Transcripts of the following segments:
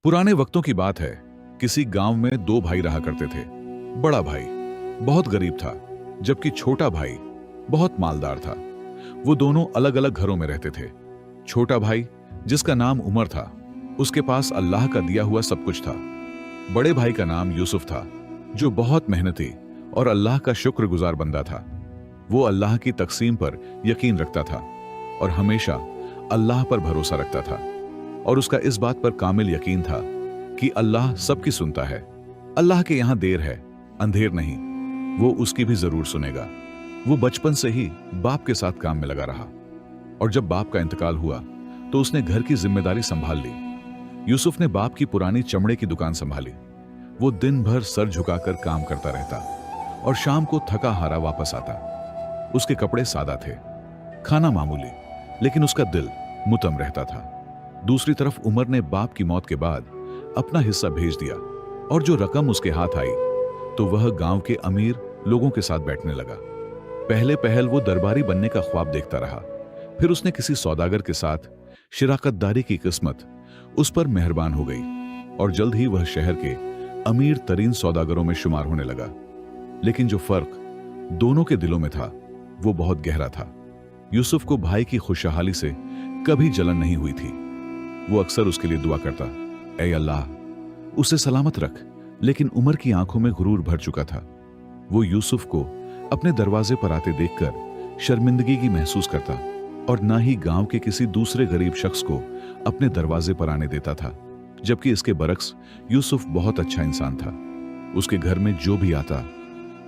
पुराने वक्तों की बात है। किसी गांव में दो भाई रहा करते थे। बड़ा भाई बहुत गरीब था, जबकि छोटा भाई बहुत मालदार था। वो दोनों अलग अलग घरों में रहते थे। छोटा भाई, जिसका नाम उमर था, उसके पास अल्लाह का दिया हुआ सब कुछ था। बड़े भाई का नाम यूसुफ था, जो बहुत मेहनती और अल्लाह का शुक्रगुजार बंदा था। वो अल्लाह की तकसीम पर यकीन रखता था और हमेशा अल्लाह पर भरोसा रखता था, और उसका इस बात पर कामिल यकीन था कि अल्लाह सबकी सुनता है। अल्लाह के यहां देर है, अंधेर नहीं, वो उसकी भी जरूर सुनेगा। वो बचपन से ही बाप के साथ काम में लगा रहा, और जब बाप का इंतकाल हुआ तो उसने घर की जिम्मेदारी संभाल ली। यूसुफ ने बाप की पुरानी चमड़े की दुकान संभाली। वो दिन भर सर झुकाकर काम करता रहता और शाम को थका हारा वापस आता। उसके कपड़े सादा थे, खाना मामूली, लेकिन उसका दिल मुतम रहता था। दूसरी तरफ उमर ने बाप की मौत के बाद अपना हिस्सा भेज दिया, और जो रकम उसके हाथ आई तो वह गांव के अमीर लोगों के साथ बैठने लगा। पहले पहल वो दरबारी बनने का ख्वाब देखता रहा, फिर उसने किसी सौदागर के साथ शिराकतदारी की किस्मत उस पर मेहरबान हो गई, और जल्द ही वह शहर के अमीर तरीन सौदागरों में शुमार होने लगा। लेकिन जो फर्क दोनों के दिलों में था वो बहुत गहरा था। यूसुफ को भाई की खुशहाली से कभी जलन नहीं हुई थी। वो अक्सर उसके लिए दुआ करता, ऐ अल्लाह उसे सलामत रख। लेकिन उमर की आंखों में गुरूर भर चुका था। वो यूसुफ को अपने दरवाजे पर आते देखकर शर्मिंदगी की महसूस करता, और ना ही गांव के किसी दूसरे गरीब शख्स को अपने दरवाजे पर आने देता था। जबकि इसके बरक्स यूसुफ बहुत अच्छा इंसान था। उसके घर में जो भी आता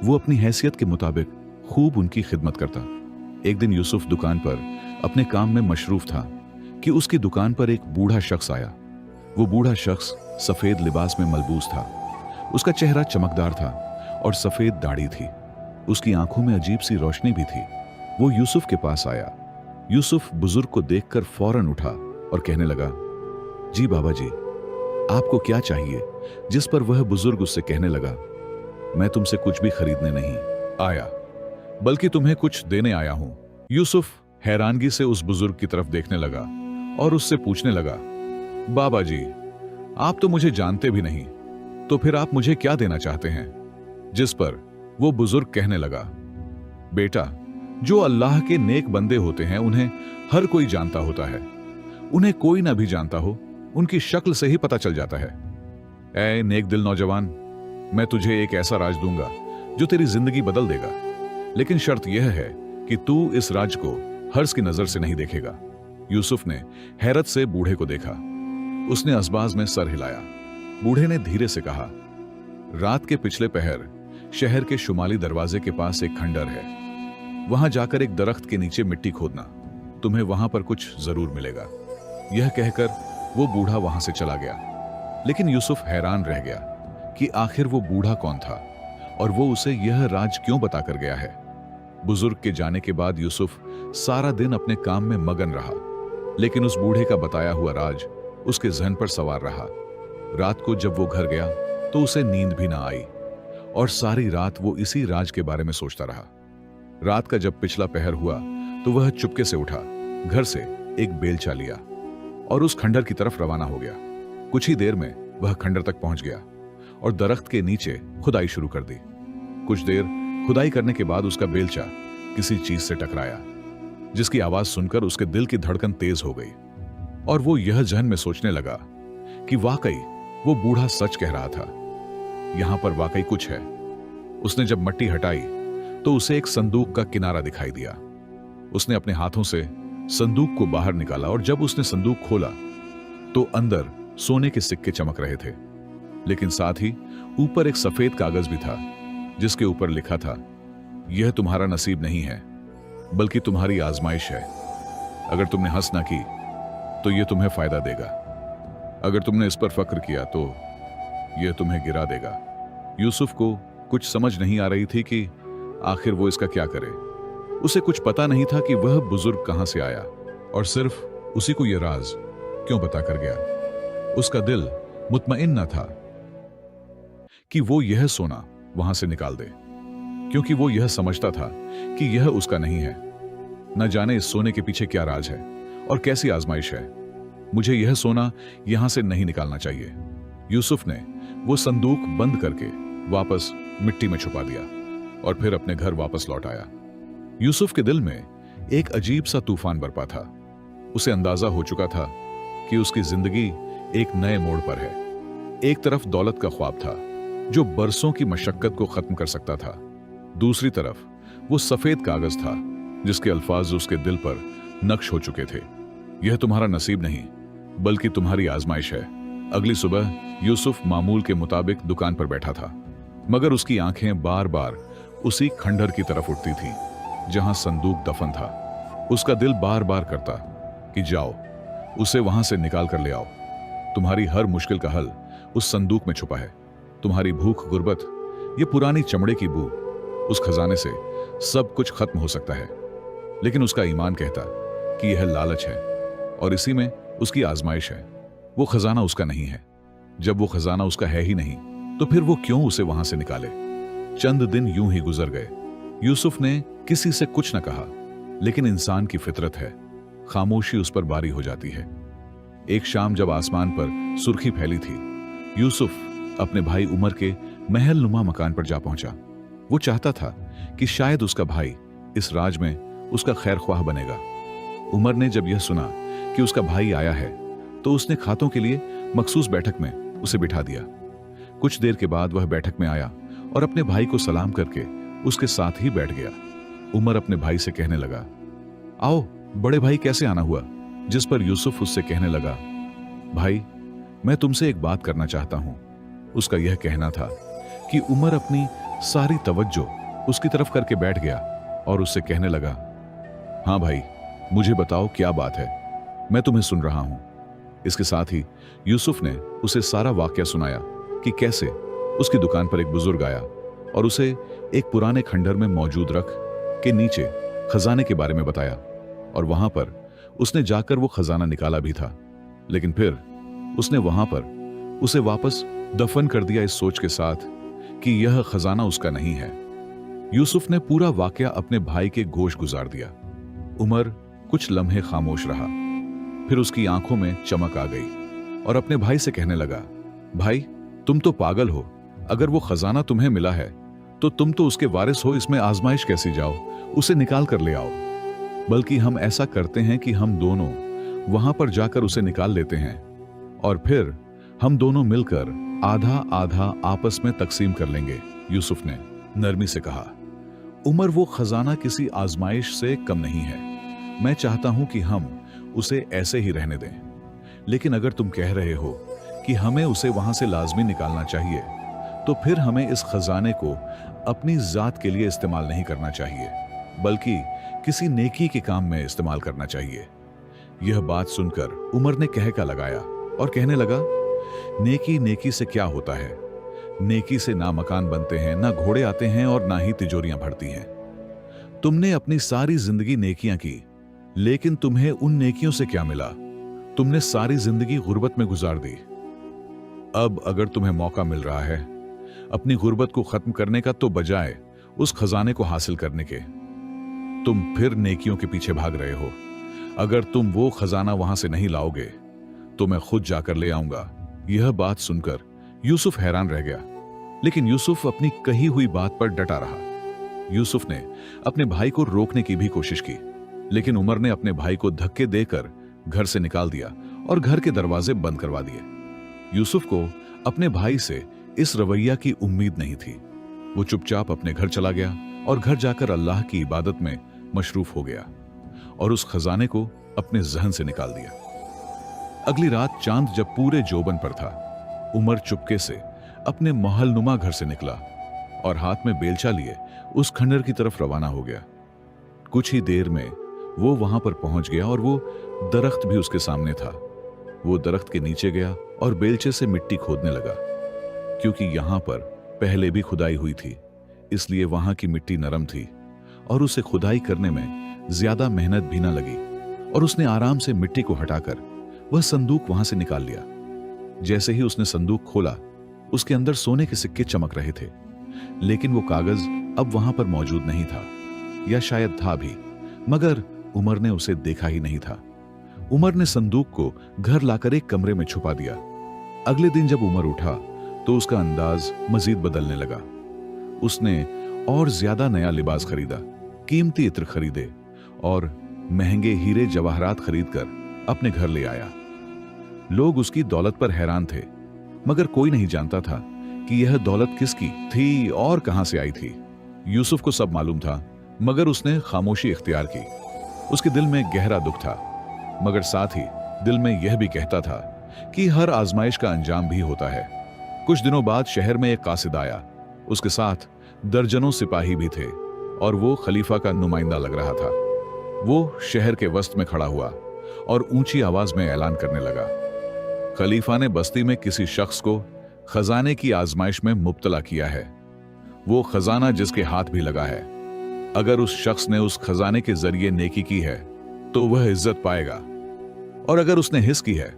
वो अपनी हैसियत के मुताबिक खूब उनकी खिदमत करता। एक दिन यूसुफ दुकान पर अपने काम में मशरूफ था कि उसकी दुकान पर एक बूढ़ा शख्स आया। वो बूढ़ा शख्स सफेद लिबास में मलबूस था। उसका चेहरा चमकदार था और सफेद दाढ़ी थी। उसकी आंखों में अजीब सी रोशनी भी थी। वो यूसुफ के पास आया। यूसुफ बुजुर्ग को देखकर फौरन उठा और कहने लगा, जी बाबा जी, आपको क्या चाहिए? जिस पर वह बुजुर्ग उससे कहने लगा, मैं तुमसे कुछ भी खरीदने नहीं आया, बल्कि तुम्हें कुछ देने आया हूं। यूसुफ हैरानगी से उस बुजुर्ग की तरफ देखने लगा और उससे पूछने लगा, बाबा जी, आप तो मुझे जानते भी नहीं, तो फिर आप मुझे क्या देना चाहते हैं? जिस पर वो बुजुर्ग कहने लगा, बेटा, जो अल्लाह के नेक बंदे होते हैं उन्हें हर कोई जानता होता है। उन्हें कोई ना भी जानता हो, उनकी शक्ल से ही पता चल जाता है। ऐ नेक दिल नौजवान, मैं तुझे एक ऐसा राज दूंगा जो तेरी जिंदगी बदल देगा, लेकिन शर्त यह है कि तू इस राज को हर्ष की नजर से नहीं देखेगा। यूसुफ ने हैरत से बूढ़े को देखा। उसने असबाज में सर हिलाया। बूढ़े ने धीरे से कहा, रात के पिछले पहर शहर के शुमाली दरवाजे के पास एक खंडर है। वहां जाकर एक दरख्त के नीचे मिट्टी खोदना, तुम्हें वहां पर कुछ जरूर मिलेगा। यह कहकर वो बूढ़ा वहां से चला गया। लेकिन यूसुफ हैरान रह गया कि आखिर वो बूढ़ा कौन था और वो उसे यह राज क्यों बताकर गया है। बुजुर्ग के जाने के बाद यूसुफ सारा दिन अपने काम में मगन रहा, लेकिन उस बूढ़े का बताया हुआ राज उसके जहन पर सवार रहा। रात को जब वो घर गया तो उसे नींद भी ना आई, और सारी रात वो इसी राज के बारे में सोचता रहा। रात का जब पिछला पहर हुआ तो वह चुपके से उठा, घर से एक बेलचा लिया और उस खंडर की तरफ रवाना हो गया। कुछ ही देर में वह खंडर तक पहुंच गया और दरख्त के नीचे खुदाई शुरू कर दी। कुछ देर खुदाई करने के बाद उसका बेलचा किसी चीज से टकराया, जिसकी आवाज सुनकर उसके दिल की धड़कन तेज हो गई, और वो यह जहन में सोचने लगा कि वाकई वो बूढ़ा सच कह रहा था, यहां पर वाकई कुछ है। उसने जब मट्टी हटाई तो उसे एक संदूक का किनारा दिखाई दिया। उसने अपने हाथों से संदूक को बाहर निकाला, और जब उसने संदूक खोला तो अंदर सोने के सिक्के चमक रहे थे, लेकिन साथ ही ऊपर एक सफेद कागज भी था, जिसके ऊपर लिखा था, यह तुम्हारा नसीब नहीं है, बल्कि तुम्हारी आजमाइश है। अगर तुमने हंस ना की तो यह तुम्हें फायदा देगा, अगर तुमने इस पर फक्र किया तो यह तुम्हें गिरा देगा। यूसुफ को कुछ समझ नहीं आ रही थी कि आखिर वो इसका क्या करे। उसे कुछ पता नहीं था कि वह बुजुर्ग कहां से आया, और सिर्फ उसी को यह राज क्यों बताकर गया। उसका दिल मुतमईन न था कि वो यह सोना वहां से निकाल दे, क्योंकि वो यह समझता था कि यह उसका नहीं है। न जाने इस सोने के पीछे क्या राज है और कैसी आजमाइश है। मुझे यह सोना यहां से नहीं निकालना चाहिए। यूसुफ ने वो संदूक बंद करके वापस मिट्टी में छुपा दिया और फिर अपने घर वापस लौट आया। यूसुफ के दिल में एक अजीब सा तूफान बरपा था। उसे अंदाजा हो चुका था कि उसकी जिंदगी एक नए मोड़ पर है। एक तरफ दौलत का ख्वाब था जो बरसों की मशक्कत को खत्म कर सकता था, दूसरी तरफ वो सफेद कागज था जिसके अल्फाज उसके दिल पर नक्श हो चुके थे। यह तुम्हारा नसीब नहीं बल्कि तुम्हारी आजमाइश है। अगली सुबह यूसुफ मामूल के मुताबिक दुकान पर बैठा था, मगर उसकी आंखें बार बार उसी खंडहर की तरफ उठती थी जहां संदूक दफन था। उसका दिल बार बार करता कि जाओ, उसे वहां से निकाल कर ले आओ। तुम्हारी हर मुश्किल का हल उस संदूक में छुपा है। तुम्हारी भूख, गुर्बत, ये पुरानी चमड़े की बू, उस खजाने से सब कुछ खत्म हो सकता है। लेकिन उसका ईमान कहता कि यह लालच है और इसी में उसकी आजमाइश है। वो खजाना उसका नहीं है। जब वो खजाना उसका है ही नहीं तो फिर वो क्यों उसे वहां से निकाले। चंद दिन यूं ही गुजर गए। यूसुफ ने किसी से कुछ न कहा, लेकिन इंसान की फितरत है, खामोशी उस पर बारी हो जाती है। एक शाम जब आसमान पर सुर्खी फैली थी, यूसुफ अपने भाई उमर के महल नुमा मकान पर जा पहुंचा। वो चाहता था कि शायद उसका भाई इस राज में उसका खैर ख्वाह बनेगा। उमर ने जब यह सुना कि उसका भाई आया है तो उसने खातों के लिए मखसूस बैठक में उसे बिठा दिया। कुछ देर के बाद वह बैठक में आया और अपने भाई को सलाम करके उसके साथ ही बैठ गया। उमर अपने भाई से कहने लगा, आओ बड़े भाई, कैसे आना हुआ? जिस पर यूसुफ उससे कहने लगा, भाई मैं तुमसे एक बात करना चाहता हूं। उसका यह कहना था कि उमर अपनी सारी तवज्जो उसकी तरफ करके बैठ गया और उससे कहने लगा, हाँ भाई, मुझे बताओ क्या बात है, मैं तुम्हें सुन रहा हूं। इसके साथ ही यूसुफ ने उसे सारा वाकया सुनाया कि कैसे उसकी दुकान पर एक बुजुर्ग आया और उसे एक पुराने खंडहर में मौजूद रख के नीचे खजाने के बारे में बताया और वहां पर उसने जाकर वो खजाना निकाला भी था, लेकिन फिर उसने वहां पर उसे वापस दफन कर दिया इस सोच के साथ कि यह खजाना उसका नहीं है। यूसुफ ने पूरा वाकया अपने भाई के गोश गुजार दिया। उमर कुछ लम्हे खामोश रहा, फिर उसकी आंखों में चमक आ गई और अपने भाई से कहने लगा, भाई तुम तो पागल हो। अगर वो खजाना तुम्हें मिला है तो तुम तो उसके वारिस हो, इसमें आजमाइश कैसी? जाओ उसे निकाल कर ले आओ। बल्कि हम ऐसा करते हैं कि हम दोनों वहां पर जाकर उसे निकाल लेते हैं और फिर हम दोनों मिलकर आधा आधा आपस में तकसीम कर लेंगे, यूसुफ ने नरमी से कहा। उमर, वो खजाना किसी आजमाइश से कम नहीं है। मैं चाहता हूं कि हम उसे ऐसे ही रहने दें, लेकिन अगर तुम कह रहे हो कि हमें उसे वहां से लाजमी निकालना चाहिए तो फिर हमें इस खजाने को अपनी जात के लिए इस्तेमाल नहीं करना चाहिए बल्कि किसी नेकी के काम में इस्तेमाल करना चाहिए। यह बात सुनकर उमर ने कहका लगाया और कहने लगा, नेकी नेकी से क्या होता है? नेकी से ना मकान बनते हैं, ना घोड़े आते हैं और ना ही तिजोरियां भरती हैं। तुमने अपनी सारी जिंदगी नेकियां की, लेकिन तुम्हें उन नेकियों से क्या मिला? तुमने सारी जिंदगी गुर्बत में गुजार दी। अब अगर तुम्हें मौका मिल रहा है अपनी गुर्बत को खत्म करने का, तो बजाय उस खजाने को हासिल करने के तुम फिर नेकियों के पीछे भाग रहे हो। अगर तुम वो खजाना वहां से नहीं लाओगे तो मैं खुद जाकर ले आऊंगा। यह बात सुनकर यूसुफ हैरान रह गया, लेकिन यूसुफ अपनी कही हुई बात पर डटा रहा। यूसुफ ने अपने भाई को रोकने की भी कोशिश की, लेकिन उमर ने अपने भाई को धक्के देकर घर से निकाल दिया और घर के दरवाजे बंद करवा दिए। यूसुफ को अपने भाई से इस रवैया की उम्मीद नहीं थी। वो चुपचाप अपने घर चला गया और घर जाकर अल्लाह की इबादत में मशरूफ हो गया और उस खजाने को अपने जहन से निकाल दिया। अगली रात चांद जब पूरे जोबन पर था, उमर चुपके से अपने महलनुमा घर से निकला और हाथ में बेलचा लिए उस खंडहर की तरफ रवाना हो गया। कुछ ही देर में वो वहां पर पहुंच गया और वो दरख्त भी उसके सामने था। वो दरख्त के नीचे गया और बेलचे से मिट्टी खोदने लगा। क्योंकि यहां पर पहले भी खुदाई हुई थी, इसलिए वहां की मिट्टी नरम थी और उसे खुदाई करने में ज्यादा मेहनत भी ना लगी और उसने आराम से मिट्टी को हटाकर वह संदूक वहां से निकाल लिया। जैसे ही उसने संदूक खोला, उसके अंदर सोने के सिक्के चमक रहे थे, लेकिन वो कागज अब वहां पर मौजूद नहीं था, या शायद था भी, मगर उमर ने उसे देखा ही नहीं था। उमर ने संदूक को घर लाकर एक कमरे में छुपा दिया। अगले दिन जब उमर उठा तो उसका अंदाज मजीद बदलने लगा। उसने और ज्यादा नया लिबास खरीदा, कीमती इत्र खरीदे और महंगे हीरे जवाहरात खरीदकर अपने घर ले आया। लोग उसकी दौलत पर हैरान थे, मगर कोई नहीं जानता था कि यह दौलत किसकी थी और कहां से आई थी। यूसुफ को सब मालूम था, मगर उसने खामोशी इख्तियार की। उसके दिल में गहरा दुख था, मगर साथ ही दिल में यह भी कहता था कि हर आजमाइश का अंजाम भी होता है। कुछ दिनों बाद शहर में एक कासिद आया। उसके साथ दर्जनों सिपाही भी थे और वो खलीफा का नुमाइंदा लग रहा था। वो शहर के वस्त में खड़ा हुआ और ऊंची आवाज में ऐलान करने लगा। खलीफा ने बस्ती में किसी शख्स को खजाने की आजमाइश में मुब्तला किया है। वो खजाना जिसके हाथ भी लगा है, अगर उस शख्स ने उस खजाने के जरिए नेकी की है तो वह इज्जत पाएगा, और अगर उसने हिस की है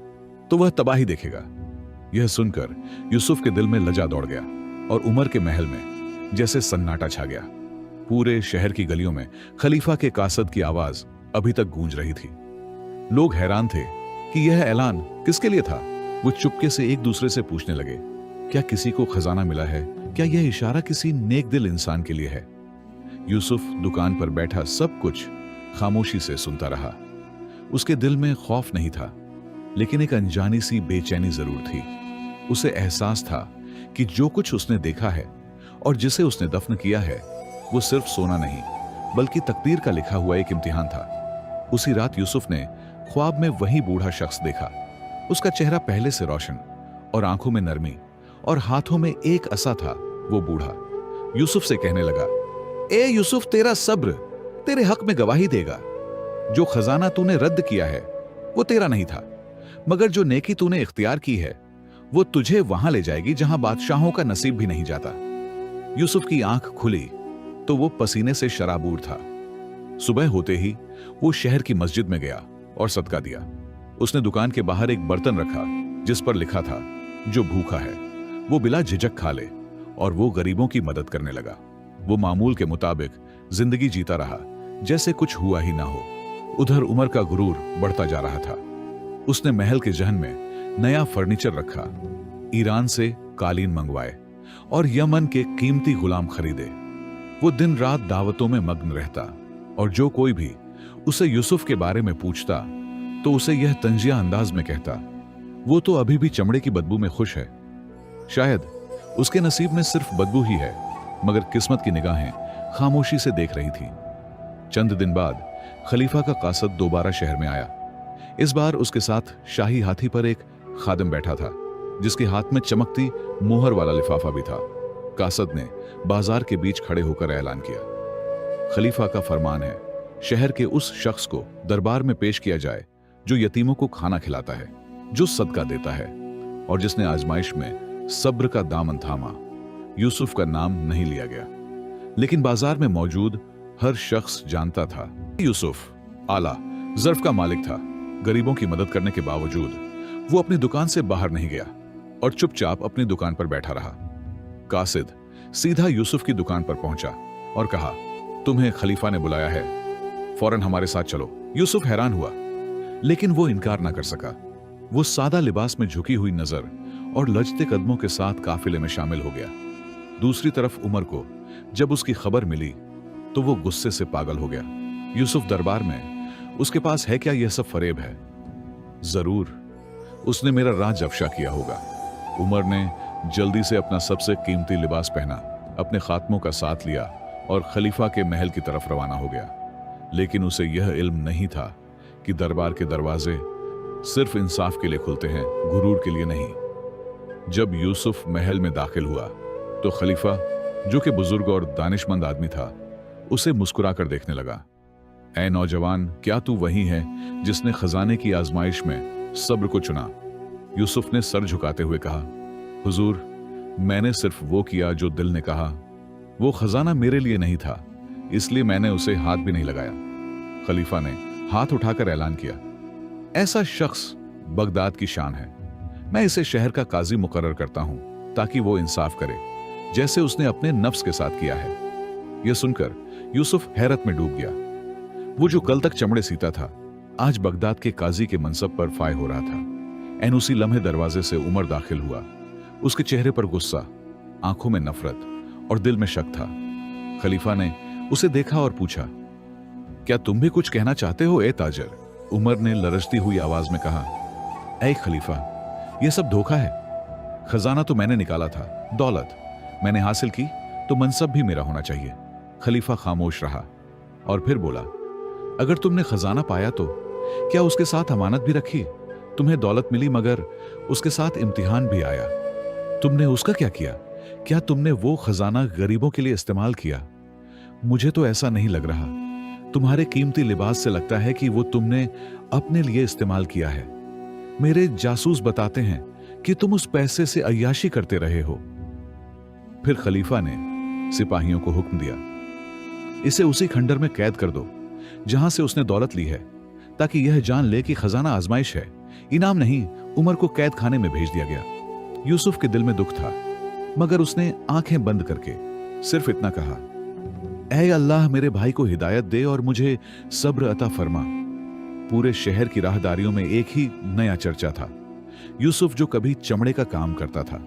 तो वह तबाही देखेगा। यह सुनकर यूसुफ के दिल में लजा दौड़ गया और उमर के महल में जैसे सन्नाटा छा गया। पूरे शहर की गलियों में खलीफा के कासद की आवाज अभी तक गूंज रही थी। लोग हैरान थे कि यह ऐलान किसके लिए था। वो चुपके से एक दूसरे से पूछने लगे, क्या किसी को खजाना मिला है? क्या यह इशारा किसी नेक दिल इंसान के लिए है? यूसुफ दुकान पर बैठा सब कुछ खामोशी से सुनता रहा। उसके दिल में खौफ नहीं था, लेकिन एक अनजानी सी बेचैनी जरूर थी। उसे एहसास था कि जो कुछ उसने देखा है और जिसे उसने दफन किया है, वो सिर्फ सोना नहीं बल्कि तकदीर का लिखा हुआ एक इम्तिहान था। उसी रात यूसुफ ने ख्वाब में वही बूढ़ा शख्स देखा। उसका चेहरा पहले से रोशन और आंखों में नरमी और हाथों में एक असा था। वो बूढ़ा यूसुफ से कहने लगा, ए यूसुफ, तेरा सब्र तेरे हक में गवाही देगा। जो खजाना तूने रद्द किया है वो तेरा नहीं था, मगर जो नेकी तूने इख्तियार की है वो तुझे वहां ले जाएगी जहां बादशाहों का नसीब भी नहीं जाता। यूसुफ की आंख खुली तो वो पसीने से शराबूर था। सुबह होते ही वो शहर की मस्जिद में गया और सदका दिया। उसने दुकान के बाहर एक बर्तन रखा जिस पर लिखा था, जो भूखा है वो बिला झिझक खा ले, और वो गरीबों की मदद करने लगा। वो मामूल के मुताबिक जिंदगी जीता रहा जैसे कुछ हुआ ही ना हो। उधर उमर का गुरूर बढ़ता जा रहा था। उसने महल के जहन में नया फर्नीचर रखा, ईरान से कालीन मंगवाए और यमन के कीमती गुलाम खरीदे। वो दिन रात दावतों में मग्न रहता, और जो कोई भी उसे यूसुफ के बारे में पूछता तो उसे यह तंजिया अंदाज में कहता, वो तो अभी भी चमड़े की बदबू में खुश है। शायद उसके नसीब में सिर्फ बदबू ही है, मगर किस्मत की निगाहें खामोशी से देख रही थी। चंद दिन बाद खलीफा का कासद दोबारा शहर में आया। इस बार उसके साथ शाही हाथी पर एक खादिम बैठा था, जिसके हाथ में चमकती मोहर वाला लिफाफा भी था। कासद ने बाजार के बीच खड़े होकर ऐलान किया, खलीफा का फरमान है, शहर के उस शख्स को दरबार में पेश किया जाए जो यतीमों को खाना खिलाता है, जो सदका देता है और जिसने आजमाइश में सब्र का दामन थामा। यूसुफ का नाम नहीं लिया गया, लेकिन बाजार में मौजूद हर शख्स जानता था यूसुफ आला ज़र्फ का मालिक था। गरीबों की मदद करने के बावजूद वो अपनी दुकान से बाहर नहीं गया और चुपचाप अपनी दुकान पर बैठा रहा। कासिद सीधा यूसुफ की दुकान पर पहुंचा और कहा, तुम्हें खलीफा ने बुलाया है, फौरन हमारे साथ चलो। यूसुफ हैरान हुआ, लेकिन वो इनकार ना कर सका। वो सादा लिबास में झुकी हुई नजर और लचते कदमों के साथ काफिले में शामिल हो गया। दूसरी तरफ उमर को जब उसकी खबर मिली तो वो गुस्से से पागल हो गया। यूसुफ दरबार में, उसके पास है क्या यह सब फरेब है? जरूर उसने मेरा राज अफशा किया होगा। उमर ने जल्दी से अपना सबसे कीमती लिबास पहना, अपने खात्मों का साथ लिया और खलीफा के महल की तरफ रवाना हो गया। लेकिन उसे यह इल्म नहीं था कि दरबार के दरवाजे सिर्फ इंसाफ के लिए खुलते हैं, गुरूर के लिए नहीं। जब यूसुफ महल में दाखिल हुआ तो खलीफा, जो कि बुजुर्ग और दानिशमंद आदमी था, उसे मुस्कुराकर देखने लगा। ऐ नौजवान, क्या तू वही है जिसने खजाने की आजमाइश में सब्र को चुना? यूसुफ ने सर झुकाते हुए कहा, हुजूर, मैंने सिर्फ वो किया जो दिल ने कहा। वो खजाना मेरे लिए नहीं था, इसलिए मैंने उसे हाथ भी नहीं लगाया। खलीफा ने हाथ उठाकर ऐलान किया, ऐसा शख्स बगदाद की शान है। मैं इसे शहर का काजी मुकर्रर करता हूं ताकि वो इंसाफ करे, जैसे उसने अपने नफ्स के साथ किया है। यह सुनकर यूसुफ हैरत में डूब गया। वो जो कल तक चमड़े सीता था, आज बगदाद के काजी के मनसब पर फाय हो रहा था। एन उसी लम्हे दरवाजे से उमर दाखिल हुआ। उसके चेहरे पर गुस्सा, आंखों में नफरत और दिल में शक था। खलीफा ने उसे देखा और पूछा, क्या तुम भी कुछ कहना चाहते हो ए ताजर? उमर ने लरजती हुई आवाज में कहा, ऐ खलीफा, यह सब धोखा है। खजाना तो मैंने निकाला था, दौलत मैंने हासिल की तो मनसब भी मेरा होना चाहिए। खलीफा खामोश रहा और फिर बोला, अगर तुमने खजाना पाया तो क्या उसके साथ अमानत भी रखी? तुम्हें दौलत मिली मगर उसके साथ इम्तिहान भी आया। तुमने उसका क्या किया? क्या तुमने वो खजाना गरीबों के लिए इस्तेमाल किया? मुझे तो ऐसा नहीं लग रहा। तुम्हारे कीमती लिबास से लगता है कि वो तुमने अपने लिए इस्तेमाल किया है। मेरे जासूस बताते हैं कि तुम उस पैसे से अय्याशी करते रहे हो। फिर खलीफा ने सिपाहियों को हुक्म दिया, इसे उसी खंडर में कैद कर दो जहां से उसने दौलत ली है, ताकि यह जान ले कि खजाना आजमाइश है, इनाम नहीं। उमर को कैद खाने में भेज दिया गया। यूसुफ के दिल में दुख था, मगर उसने आंखें बंद करके सिर्फ इतना कहा, ऐ अल्लाह, मेरे भाई को हिदायत दे और मुझे सब्र अता फरमा। पूरे शहर की राहदारियों में एक ही नया चर्चा था, यूसुफ जो कभी चमड़े का काम करता था,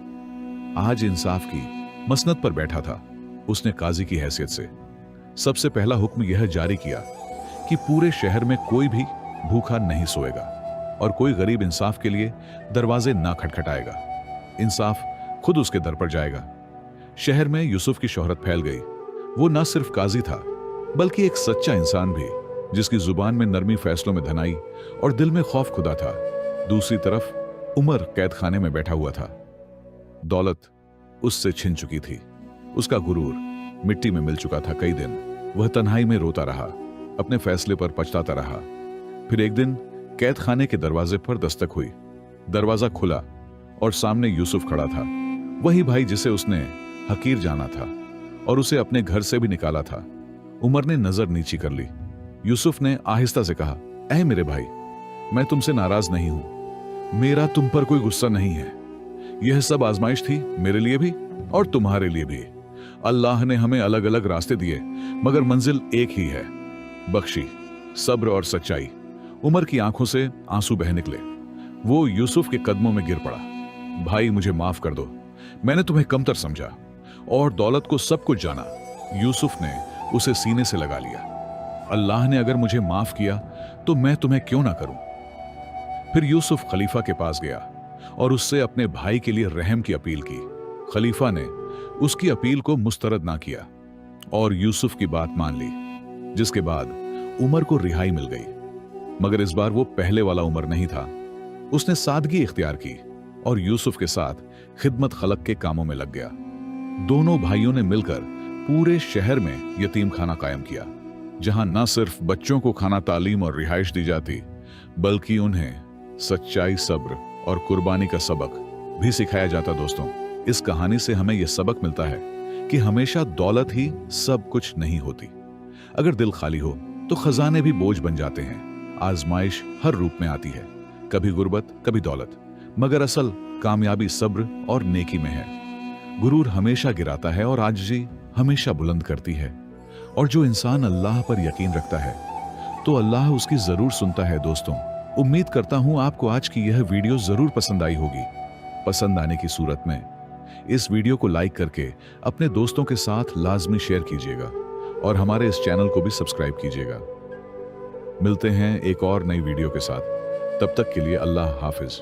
आज इंसाफ की मसनद पर बैठा था। उसने काजी की हैसियत से सबसे पहला हुक्म यह जारी किया कि पूरे शहर में कोई भी भूखा नहीं सोएगा और कोई गरीब इंसाफ के लिए दरवाजे ना खटखटाएगा। इंसाफ खुद उसके दर पर जाएगा। शहर में यूसुफ की शोहरत फैल गई। वो न सिर्फ काजी था, बल्कि एक सच्चा इंसान भी, जिसकी जुबान में नरमी, फैसलों में धनाई और दिल में खौफ खुदा था। दूसरी तरफ उमर कैद खाने में बैठा हुआ था। दौलत उससे छिन चुकी थी, उसका गुरूर मिट्टी में मिल चुका था। कई दिन वह तन्हाई में रोता रहा, अपने फैसले पर पछताता रहा। फिर एक दिन कैद खाने के दरवाजे पर दस्तक हुई। दरवाजा खुला और सामने यूसुफ खड़ा था, वही भाई जिसे उसने हकीर जाना था और उसे अपने घर से भी निकाला था। उमर ने नजर नीची कर ली। यूसुफ ने आहिस्ता से कहा, ऐ मेरे भाई, मैं तुमसे नाराज नहीं हूं। मेरा तुम पर कोई गुस्सा नहीं है। यह सब आजमाइश थी, मेरे लिए भी और तुम्हारे लिए भी। अल्लाह ने हमें अलग अलग रास्ते दिए, मगर मंजिल एक ही है, बख्शी, सब्र और सच्चाई। उमर की आंखों से आंसू बह निकले। वो यूसुफ के कदमों में गिर पड़ा। भाई, मुझे माफ कर दो, मैंने तुम्हें कमतर समझा और दौलत को सब कुछ जाना। यूसुफ ने उसे सीने से लगा लिया। अल्लाह ने अगर मुझे माफ किया तो मैं तुम्हें क्यों ना करूं। फिर यूसुफ खलीफा के पास गया और उससे अपने भाई के लिए रहम की अपील की। खलीफा ने उसकी अपील को मुस्तरद ना किया और यूसुफ की बात मान ली, जिसके बाद उमर को रिहाई मिल गई। मगर इस बार वो पहले वाला उमर नहीं था। उसने सादगी इख्तियार की और यूसुफ के साथ खिदमत खलक के कामों में लग गया। दोनों भाइयों ने मिलकर पूरे शहर में यतीम खाना कायम किया, जहां न सिर्फ बच्चों को खाना, तालीम और रिहाइश दी जाती, बल्कि उन्हें सच्चाई, सब्र और कुर्बानी का सबक भी सिखाया जाता। दोस्तों, इस कहानी से हमें यह सबक मिलता है कि हमेशा दौलत ही सब कुछ नहीं होती। अगर दिल खाली हो तो खजाने भी बोझ बन जाते हैं। आजमाइश हर रूप में आती है, कभी गुर्बत, कभी दौलत, मगर असल कामयाबी सब्र और नेकी में है। गुरूर हमेशा गिराता है और आजिज़ी हमेशा बुलंद करती है। और जो इंसान अल्लाह पर यकीन रखता है तो अल्लाह उसकी जरूर सुनता है। दोस्तों, उम्मीद करता हूं आपको आज की यह वीडियो जरूर पसंद आई होगी। पसंद आने की सूरत में इस वीडियो को लाइक करके अपने दोस्तों के साथ लाजमी शेयर कीजिएगा और हमारे इस चैनल को भी सब्सक्राइब कीजिएगा। मिलते हैं एक और नई वीडियो के साथ। तब तक के लिए अल्लाह हाफिज।